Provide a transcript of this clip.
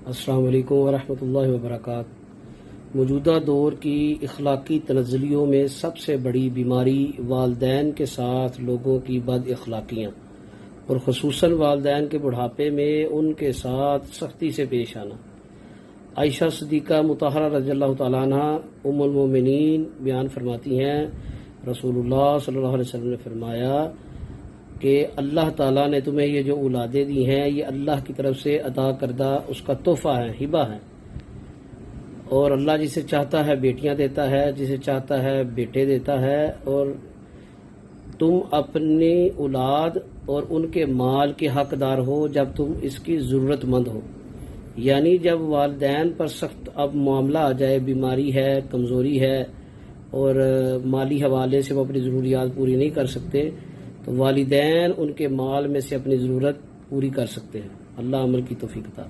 अस्सलाम वालेकुम वरहमतुल्लाहि वबरकातुहू। मौजूदा दौर की इखलाकी तनज़्ज़ुलियों में सबसे बड़ी बीमारी वालदैन के साथ लोगों की बद अखलाकियाँ और ख़ुसूसन वालदैन के बुढ़ापे में उनके साथ सख्ती से पेश आना। आयशा सिद्दीक़ा मुतहरा रज़ियल्लाहु तआला अन्हा उम्मुल मोमिनीन बयान फरमाती हैं, रसूलुल्लाह सल्लल्लाहु अलैहि वसल्लम ने फरमाया कि अल्लाह ताला ने तुम्हें ये जो औलादें दी हैं ये अल्लाह की तरफ से अदा करदा उसका तोहफ़ा है, हिबा है। और अल्लाह जिसे चाहता है बेटियां देता है, जिसे चाहता है बेटे देता है। और तुम अपनी औलाद और उनके माल के हकदार हो जब तुम इसकी ज़रूरतमंद हो। यानी जब वालिदैन पर सख्त अब मामला आ जाए, बीमारी है, कमज़ोरी है और माली हवाले से वो अपनी ज़रूरियात पूरी नहीं कर सकते, तो वालिदैन उनके माल में से अपनी ज़रूरत पूरी कर सकते हैं। अल्लाह अमल की तौफीक अता।